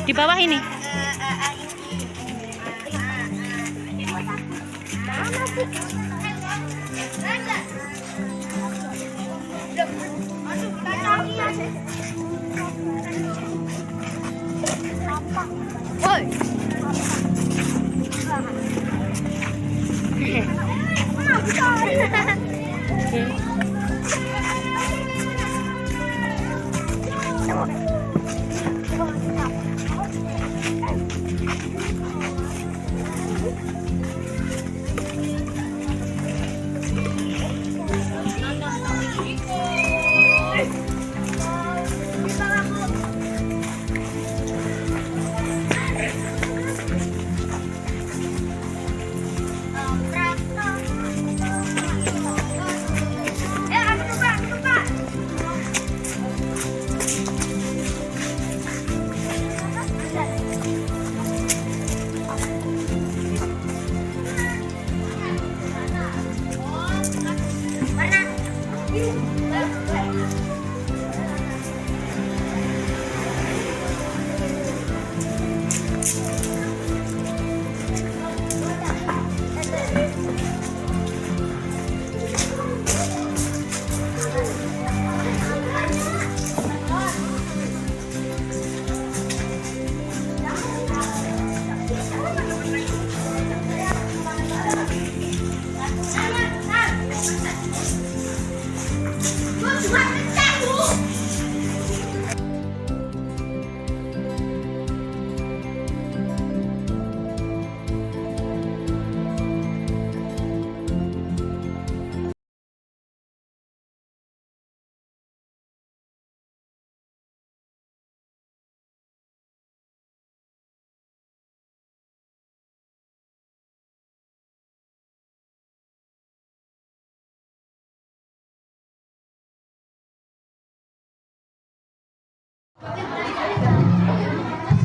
Di bawah ini. Woi.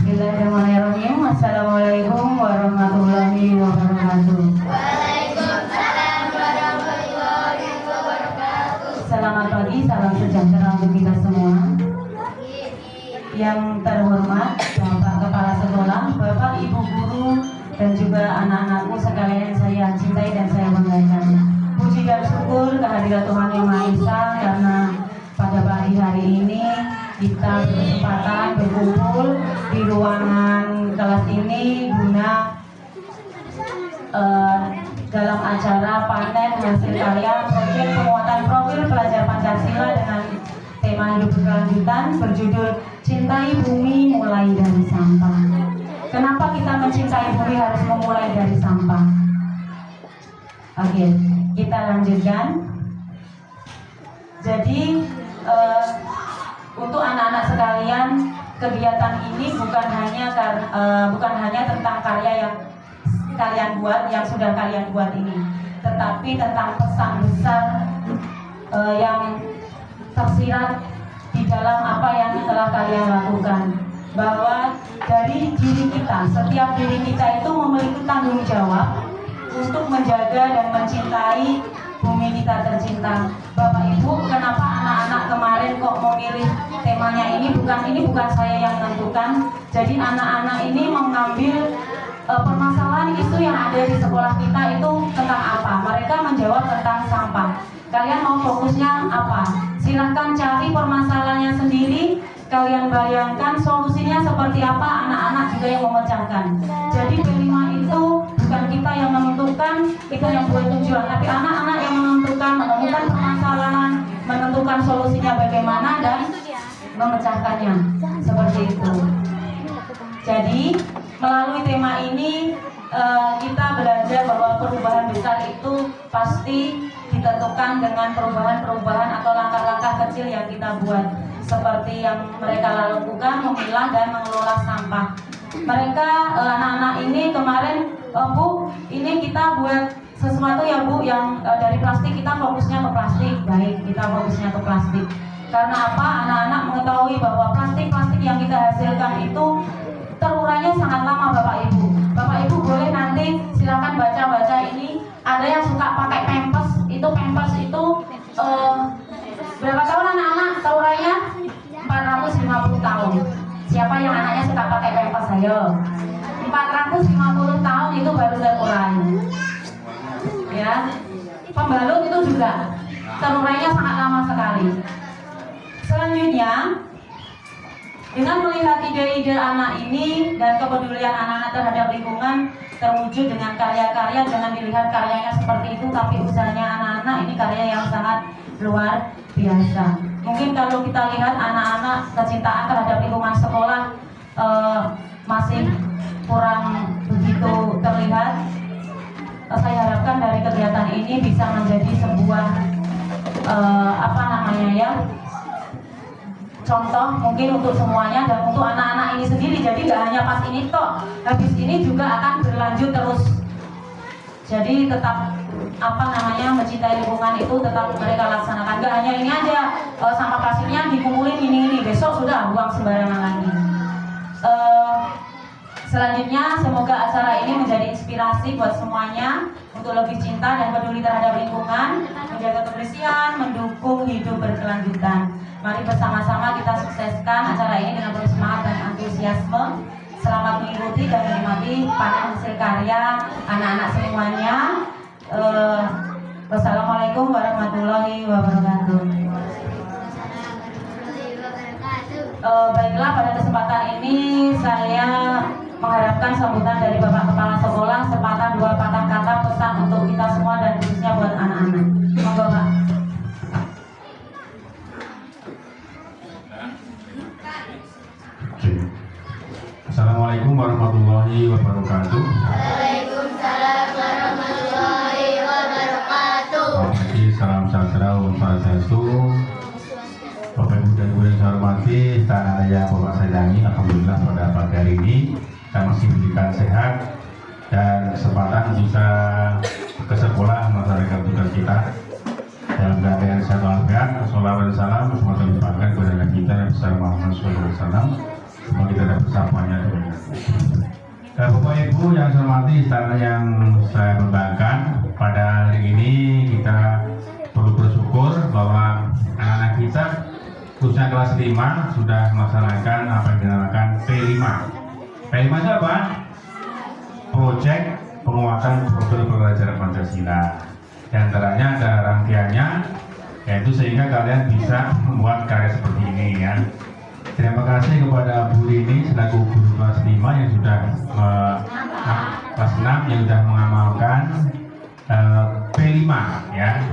Bismillahirrahmanirrahim. Assalamualaikum warahmatullahi wabarakatuh. Waalaikumsalam warahmatullahi wabarakatuh. Selamat pagi, salam sejahtera untuk kita semua. Yang terhormat Bapak Kepala Sekolah, Bapak Ibu Guru, dan juga anak-anakku sekalian yang saya cintai dan saya banggakan. Puji dan syukur kehadirat Tuhan Yang Maha Esa karena pada pagi hari ini kita berkesempatan berkumpul di ruangan kelas ini guna dalam acara panen hasil karya proyek penguatan profil pelajar Pancasila dengan tema hidup berkelanjutan berjudul Cintai Bumi Mulai dari Sampah. Kenapa kita mencintai bumi harus memulai dari sampah? Oke, kita lanjutkan. Jadi untuk anak-anak sekalian, kegiatan ini bukan hanya tentang karya yang kalian buat, yang sudah kalian buat ini, tetapi tentang pesan besar yang tersirat di dalam apa yang telah kalian lakukan. Bahwa dari diri kita, setiap diri kita itu memiliki tanggung jawab untuk menjaga dan mencintai bumi kita tercinta. Bapak Ibu, kenapa anak-anak kemarin kok memilih temanya ini? Bukan saya yang menentukan. Jadi anak-anak ini mengambil permasalahan isu yang ada di sekolah kita itu tentang apa? Mereka menjawab tentang sampah. Kalian mau fokusnya apa? Silahkan cari permasalahannya sendiri. Kalian bayangkan solusinya seperti apa, anak-anak juga yang memecahkan. Jadi P5 itu bukan kita yang menentukan, kita yang buat tujuan, tapi anak-anak yang menentukan, menemukan permasalahan, menentukan solusinya bagaimana dan memecahkannya. Seperti itu. Jadi melalui tema ini kita belajar bahwa perubahan besar itu pasti ditentukan dengan perubahan-perubahan atau langkah-langkah kecil yang kita buat. Seperti yang mereka lakukan, memilah dan mengelola sampah. Mereka anak-anak ini kemarin, Bu, ini kita buat sesuatu ya Bu, yang dari plastik kita fokusnya ke plastik. Baik, kita fokusnya ke plastik. Karena apa? Anak-anak mengetahui bahwa plastik-plastik yang kita hasilkan itu terurainya sangat lama, Bapak Ibu. Bapak Ibu boleh nanti silakan baca-baca ini. Ada yang suka pakai pampers itu berapa tahun anak-anak terurainya? 400 Ayo. 450 tahun itu baru terurai. Ya. Pembalut itu juga terurainya sangat lama sekali. Selanjutnya, dengan melihat ide-ide anak ini dan kepedulian anak-anak terhadap lingkungan terwujud dengan karya-karya, jangan dilihat karyanya seperti itu, tapi usahanya anak-anak ini karya yang sangat luar biasa. Mungkin kalau kita lihat anak-anak kecintaan terhadap lingkungan sekolah masih kurang begitu terlihat. Saya harapkan dari kegiatan ini bisa menjadi sebuah contoh mungkin untuk semuanya dan untuk anak-anak ini sendiri. Jadi nggak hanya pas ini toh, habis ini juga akan berlanjut terus. Jadi tetap mencintai lingkungan itu tetap mereka laksanakan. Nggak hanya ini aja, sampah plastiknya dikumpulin ini besok sudah buang sembarangan lagi. Selanjutnya, semoga acara ini menjadi inspirasi buat semuanya untuk lebih cinta dan peduli terhadap lingkungan, menjaga kebersihan, mendukung hidup berkelanjutan. Mari bersama-sama kita sukseskan acara ini dengan penuh semangat dan antusiasme. Selamat mengikuti dan menikmati panen hasil karya anak-anak semuanya. Wassalamualaikum warahmatullahi wabarakatuh. Baiklah, pada kesempatan ini saya mengharapkan sambutan dari Bapak Kepala Sekolah sepatah dua patah kata pesan untuk kita semua dan khususnya buat anak-anak. Monggo, Pak. Assalamualaikum warahmatullahi wabarakatuh. Waalaikumsalam warahmatullahi wabarakatuh. Salam sejahtera, Om Swastiastu. Bapak Ibu dan Ibu yang saya hormati, tanah yang Bapak sayangi, alhamdulillah pada pagi hari ini kita masih diberikan sehat dan kesempatan bisa ke sekolah melaksanakan tugas kita dalam keadaan sehat walafiat. Wassalatu wassalamu ala kepada Nabi kita yang besar Muhammad SAW. Semoga kita dapat sapanya. Dan Bapak Ibu yang saya hormati, tanah yang saya banggakan, pada hari ini kita perlu bersyukur bahwa anak-anak kita khususnya kelas 5 sudah melaksanakan apa yang dinamakan P5. P5 itu apa? Proyek penguatan profil pembelajaran Pancasila. Di antaranya ada rangkaiannya, yaitu sehingga kalian bisa membuat karya seperti ini ya. Terima kasih kepada Bu Rini selaku guru kelas 5 yang sudah kelas 6 yang sudah mengamalkan P5 ya.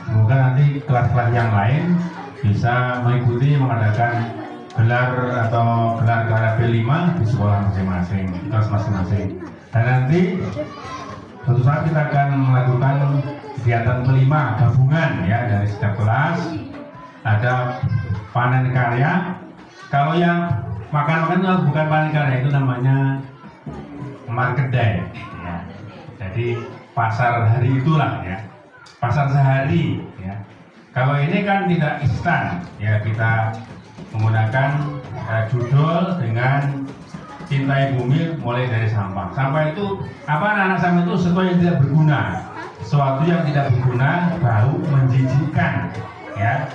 Semoga nanti kelas-kelas yang lain bisa mengikuti mengadakan gelar karya P5 di sekolah masing-masing, kelas masing-masing. Dan nanti tentu saja kita akan melakukan kegiatan P5 gabungan ya dari setiap kelas. Ada panen karya. Kalau yang makan-makan itu bukan panen karya, itu namanya market day ya. Jadi pasar hari itulah ya, pasar sehari ya. Kalau ini kan tidak instan ya, kita menggunakan judul dengan cintai bumi mulai dari sampah. Sampah itu apa? Anak-anak sampah itu sesuatu yang tidak berguna, sesuatu yang tidak berguna, bau, menjijikkan ya.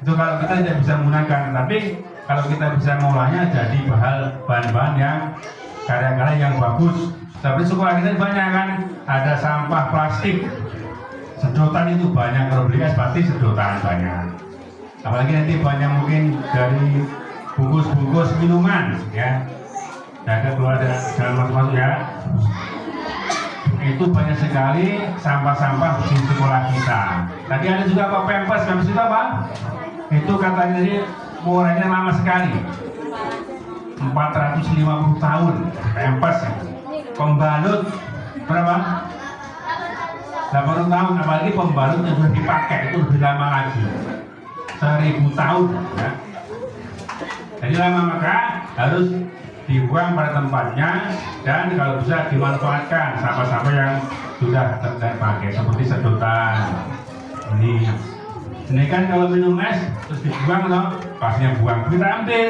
Itu kalau kita tidak bisa menggunakan, tapi kalau kita bisa mengolahnya jadi bahan-bahan yang karya-karya yang bagus. Tapi sekolah kita banyak kan, ada sampah plastik, sedotan itu banyak, kalau beli es pasti sedotan banyak. Apalagi nanti banyak mungkin dari bungkus-bungkus minuman ya. Jaga keluar jangan masuk-masuk ya. Itu banyak sekali sampah-sampah di sekolah kita. Tadi ada juga Pak Pempes, habis itu apa? Itu katanya tadi umurnya lama sekali, 450 tahun. Pempes pembalut berapa? 80 tahun. Apalagi pembalut yang sudah dipakai itu lebih lama lagi, 1000 tahun ya. Jadi lama, maka harus dibuang pada tempatnya dan kalau bisa dimanfaatkan sampah-sampah yang sudah terpakai seperti sedotan ini kan kalau minum es terus dibuang loh, pasnya buang, kita ambil.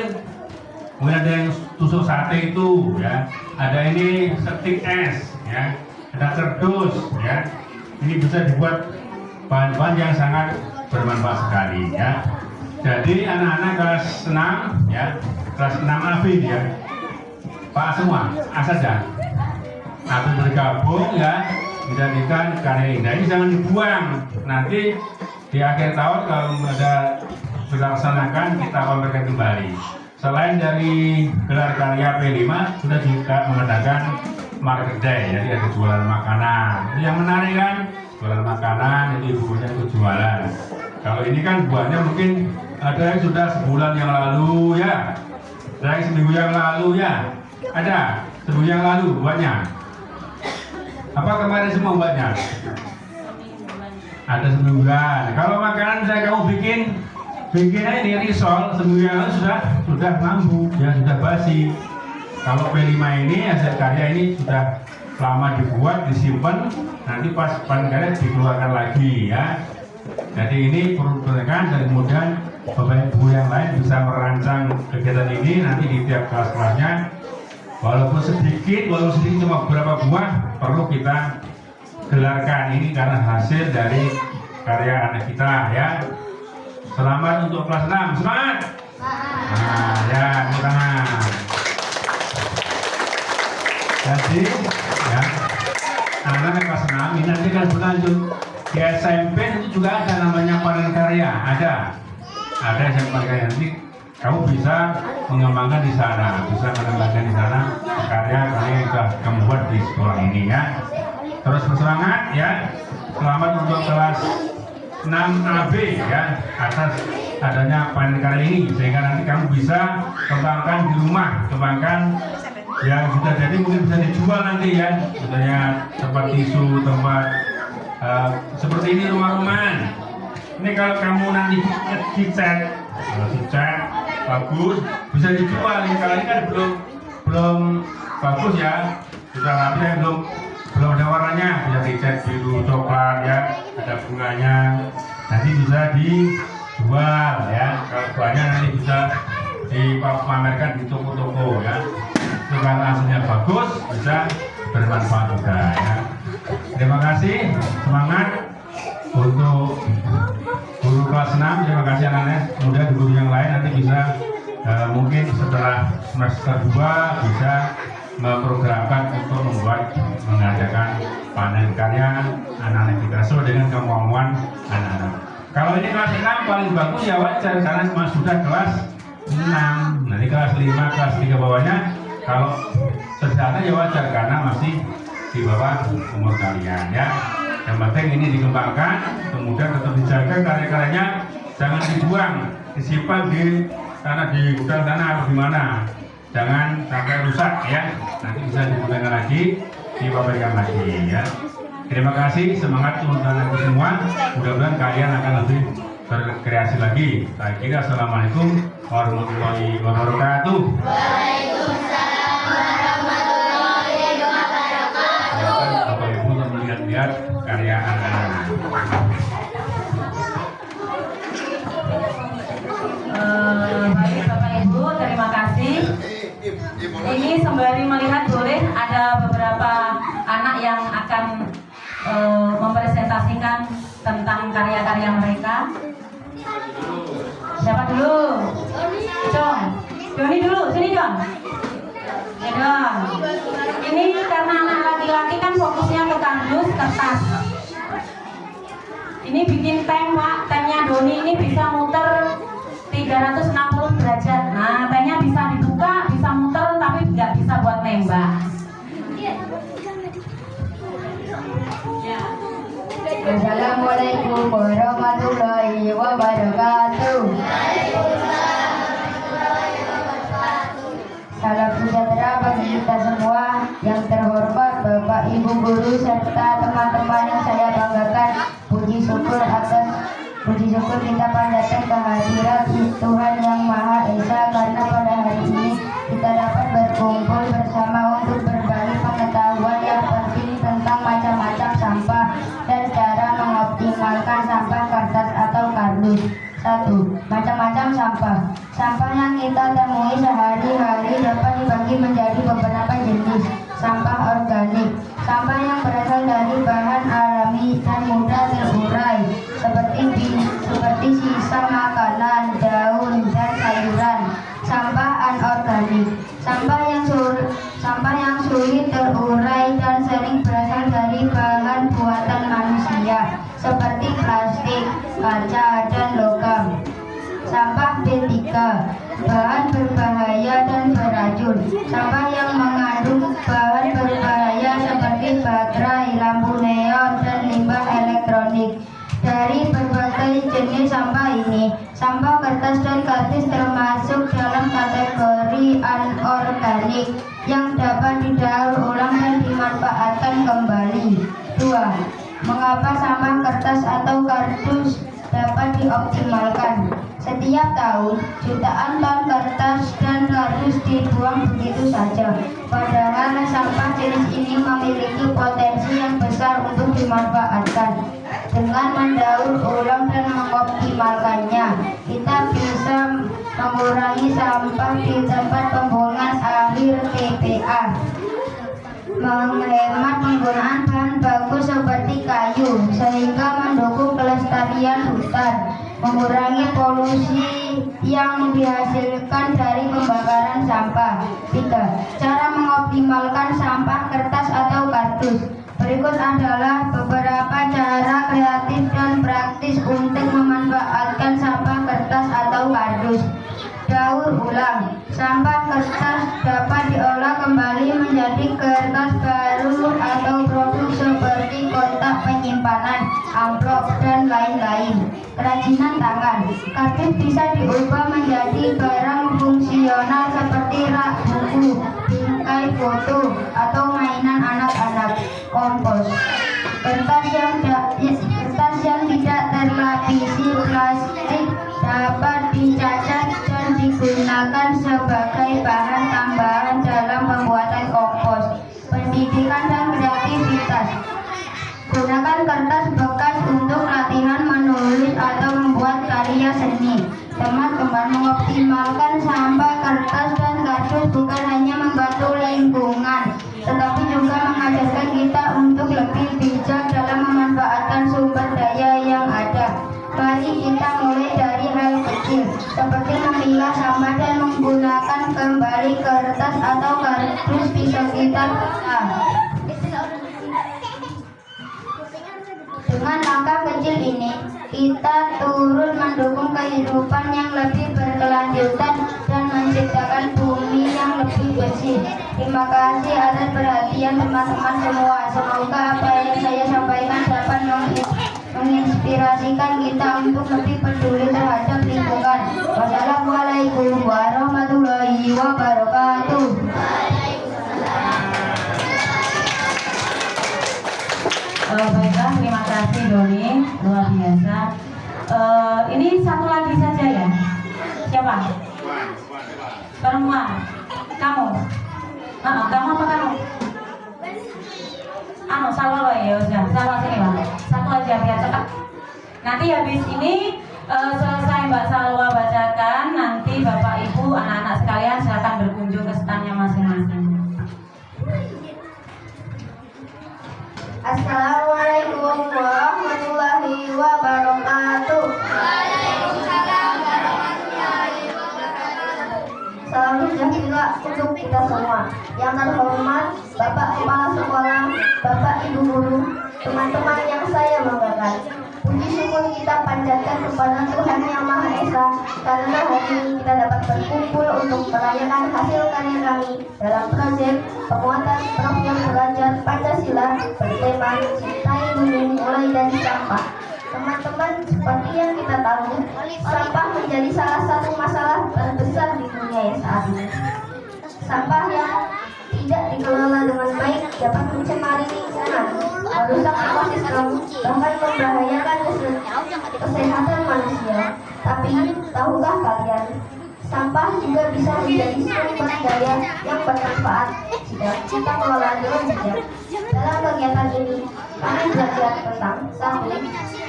Kemudian ada yang tusuk sate itu ya, ada ini stik es ya, ada kerdus ya. Ini bisa dibuat bahan-bahan yang sangat bermanfaat sekali ya. Jadi anak-anak kelas 6 ya, kelas 6 AB ya, Pak semua, asal saja. Atau bergabung ya, menjadikan karya indah ini jangan dibuang. Nanti di akhir tahun kalau ada dilaksanakan kita pamerkan kembali. Selain dari gelar karya P5 sudah juga mengadakan market day, jadi ada jualan makanan. Itu yang menarik kan, jualan makanan itu ibunya itu jualan. Kalau ini kan buatnya mungkin ada yang sudah sebulan yang lalu ya, ada yang seminggu yang lalu ya, ada seminggu yang lalu buatnya. Apa kemarin semua buatnya? Ada semingguan. Kalau makanan saya kamu bikin aja ini risol seminggu yang lalu sudah mampu ya, sudah basi. Kalau P5 ini hasil karya ini sudah lama dibuat, disimpan, nanti pas panen karya dikeluarkan lagi ya. Jadi ini perlu diperhatikan dan kemudian Bapak Ibu yang lain bisa merancang kegiatan ini nanti di tiap kelas-kelasnya. Walaupun sedikit cuma beberapa buah perlu kita gelarkan ini karena hasil dari karya anak kita ya. Selamat untuk kelas 6, semangat! Nah, ya, tepuk tangan. Jadi, ya, anak kelas 6 ini nanti akan berlanjut di SMP itu juga ada namanya panen karya, ada SMP karya nanti kamu bisa mengembangkan di sana, bisa mengembangkan di sana karya yang sudah kamu buat di sekolah ini ya. Terus bersemangat ya. Selamat untuk kelas 6AB ya, atas adanya panen karya ini sehingga nanti kamu bisa kembangkan di rumah, kembangkan yang sudah jadi mungkin bisa dijual nanti ya, misalnya tempat tisu, tempat seperti ini rumah-rumahan. Ini kalau kamu nanti dicat bagus bisa dijual. Ini kalau ini kan belum bagus ya, sudah rapi ya, belum ada warnanya, bisa dicat biru coklat ya, ada bunganya, nanti bisa dijual ya. Kalau buahnya nanti bisa dipamerkan di toko-toko ya. Kalau hasilnya bagus bisa bermanfaat juga ya. Terima kasih, semangat untuk guru kelas 6. Terima kasih anak-anak. Kemudian guru yang lain nanti bisa mungkin setelah semester 2 bisa memprogramkan untuk mengadakan panen karya anak-anak kita sesuai dengan kemauan anak-anak. Kalau ini kelas 6 paling bagus ya wajar karena sudah kelas 6. Nanti kelas 5, kelas 3 bawahnya kalau sederhana ya wajar karena masih di bawah umur kalian ya. Yang penting ini dikembangkan, kemudian tetap dijaga karya-karyanya, jangan dibuang, disimpan di gudang tanah atau di mana. Jangan sampai rusak ya. Nanti bisa digunakan lagi, dipamerkan lagi ya. Terima kasih, semangat untuk anak-anak semua. Mudah-mudahan kalian akan lebih berkreasi lagi. Saya kira assalamualaikum warahmatullahi wabarakatuh. Waalaikumsalam warahmatullahi wabarakatuh. Bapak Ibu untuk melihat-lihat karya anak-anak. Baik Bapak Ibu, terima kasih. Ini sembari melihat boleh ada beberapa anak yang akan mempresentasikan tentang karya-karya mereka. Siapa dulu? Jong. Joni dulu, sini Jong. Ya Jong. Ini karena anak laki-laki kan fokusnya ke kardus, kertas. Ini bikin tank Pak, tanknya Doni ini bisa muter 360 derajat. Nah, tanknya bisa dibuka, bisa muter, tapi nggak bisa buat nembak. Assalamualaikum warahmatullahi wabarakatuh. Salam sejahtera bagi kita semua. Yang terhormat Bapak Ibu guru serta teman-teman yang saya banggakan. Puji syukur kita panjatkan kehadirat Tuhan Yang Maha Esa karena pada hari ini kita dapat berkumpul bersama untuk berbagi pengetahuan yang penting tentang macam-macam sampah dan cara mengoptimalkan sampah kertas atau kardus. 1. Macam-macam sampah. Sampah yang kita temui sehari-hari dapat dibagi menjadi beberapa jenis. Sampah organik, sampah yang berasal dari bahan alami dan mudah terurai, seperti sisa makanan, daun, dan sayuran. Sampah anorganik, sampah yang manusia seperti plastik, kaca, dan logam. Sampah B3, bahan berbahaya dan beracun. Sampah yang mengandung bahan berbahaya seperti baterai, lampu neon, dan limbah elektronik. Dari berbagai jenis sampah ini, sampah kertas dan kartis termasuk dalam kategori anorganik yang dapat didaur ulang dan dimanfaatkan kembali. 2. Mengapa sampah kertas atau kardus dapat dioptimalkan? Setiap tahun, jutaan ton kertas dan kardus dibuang begitu saja. Padahal sampah jenis ini memiliki potensi yang besar untuk dimanfaatkan. Dengan mendaur ulang dan mengoptimalkannya, kita bisa mengurangi sampah di tempat pembuangan akhir TPA, menghemat penggunaan bahan baku seperti kayu sehingga mendukung kelestarian hutan, mengurangi polusi yang dihasilkan dari pembakaran sampah. 3. Cara mengoptimalkan sampah kertas atau kardus. Berikut adalah beberapa cara kreatif dan praktis untuk memanfaatkan sampah kertas atau kardus. Daur ulang. Sampah kertas dapat diolah kembali menjadi kertas baru atau produk seperti kotak penyimpanan, amplop, dan lain-lain. Kerajinan tangan. Kardus bisa diubah menjadi barang fungsional seperti rak buku, bingkai foto, atau mainan anak-anak. Kompos. Kertas yang tidak terlapisi plastik dapat dicacat dan digunakan sebagai bahan tambahan dalam pembuatan kompos. Pendidikan dan kreativitas. Gunakan kertas bekas untuk latihan menulis atau membuat karya seni. Teman-teman, mengoptimalkan sampah kertas dan kardus bukan hanya membantu lingkungan, tetapi juga mengajarkan kita untuk lebih bijak dalam memanfaatkan sumber daya yang ada. Mari kita mulai dari hal kecil, seperti memilah sampah dan menggunakan kembali kertas atau kardus di sekitar kita. Dengan langkah kecil ini, kita turut mendukung kehidupan yang lebih berkelanjutan dan menciptakan bumi yang lebih bersih. Terima kasih atas perhatian teman-teman semua. Semoga apa yang saya sampaikan dapat menginspirasikan kita untuk lebih peduli terhadap lingkungan. Wassalamualaikum warahmatullahi wabarakatuh. Baiklah, terima kasih Doni, luar biasa. Ini satu lagi saja ya. Siapa? Perempuan. Kamu? Kamu apa kamu? Salwa ya, udah. Salwa sini Bang. Satu aja biar cepat. Nanti habis ini selesai Mbak Salwa bacakan, nanti Bapak Ibu, anak-anak sekalian silakan berkunjung ke standnya masing-masing. Assalamualaikum warahmatullahi wabarakatuh. Waalaikumsalam warahmatullahi wabarakatuh. Salam sejahtera untuk kita semua. Yang terhormat Bapak Kepala Sekolah, Bapak Ibu Guru, teman-teman yang saya banggakan. Puji syukur kita panjatkan kepada Tuhan Yang Maha Esa karena hari ini kita dapat berkumpul untuk merayakan hasil karya kami dalam proyek penguatan program belajar Pancasila bertema Cintai Bumi mulai dari sampah. Teman-teman, seperti yang kita tahu, sampah menjadi salah satu masalah terbesar di dunia yang saat ini. Sampah yang tidak dikelola dengan baik dapat mencemari lingkungan, merusak ekosistem, bahkan membahayakan kesehatan manusia. Tapi, tahukah kalian, sampah juga bisa menjadi sumber daya yang bermanfaat jika kita kelola dengan bijak. Dalam kegiatan ini, kami belajar tentang 1.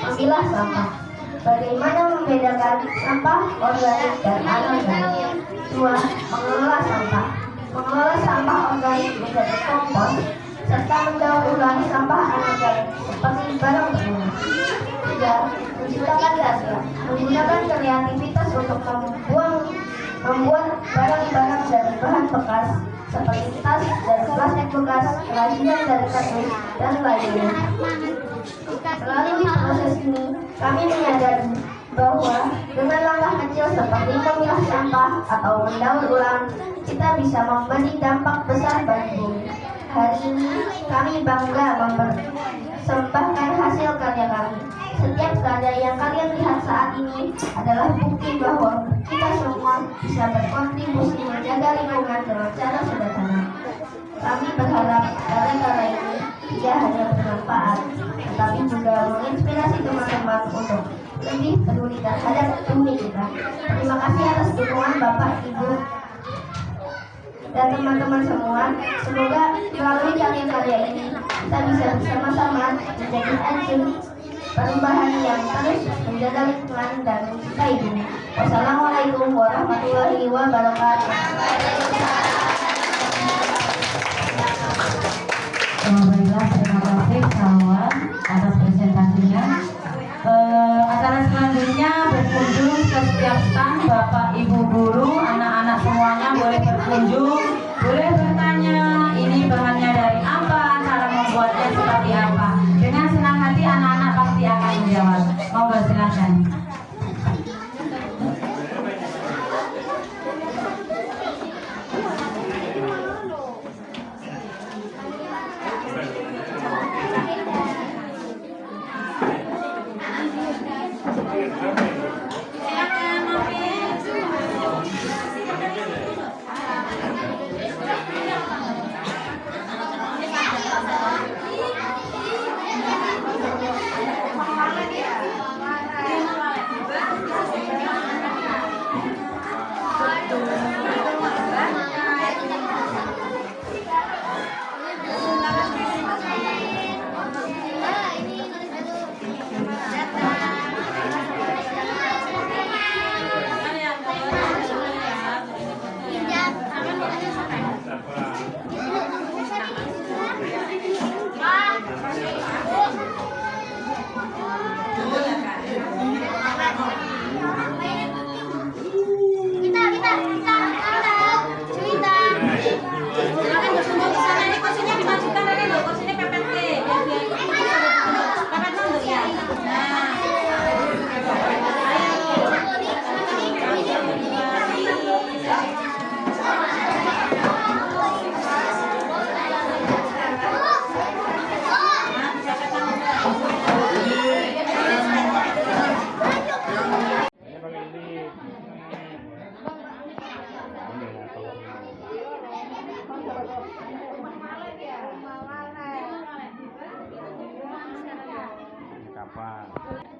Memilah sampah. Bagaimana membedakan sampah organik dan anorganik. 2. Mengelola sampah. Mengelola sampah organik menjadi kompos serta mendaur ulangi sampah anorganik seperti barang berguna. 3. Menciptakan karya. Menggunakan kreativitas untuk membuat barang-barang dari bahan bekas seperti tas dari plastik bekas, kerajinan dari kardus, dan lainnya. Melalui proses ini, kami menyadari bahwa dengan langkah kecil seperti memilah sampah atau mendaur ulang, kita bisa memberi dampak besar bagi bumi. Hari ini, kami bangga mempersembahkan hasil karya kami. Setiap karya yang kalian lihat saat ini adalah bukti bahwa kita semua bisa berkontribusi menjaga lingkungan dengan cara sederhana. Kami berharap karya-karya ini tidak hanya bermanfaat, tetapi juga menginspirasi teman-teman untuk lebih peduli terhadap bumi kita. Terima kasih atas dukungan Bapak, Ibu, dan teman-teman semua. Semoga melalui karya-karya ini kita bisa bersama-sama menjadi agent perubahan yang terus menjaga lingkungan dan mencintai bumi. Wassalamualaikum warahmatullahi wabarakatuh. Baiklah, terima kasih kawan atas presentasinya. Acara selanjutnya berkunjung ke setiap stand. Bapak, Ibu guru, anak-anak semuanya boleh berkunjung, boleh bertanya ini bahannya dari apa, cara membuatnya seperti apa. Dengan senang hati anak-anak pasti akan menjawab. Monggo silakan. Kapan?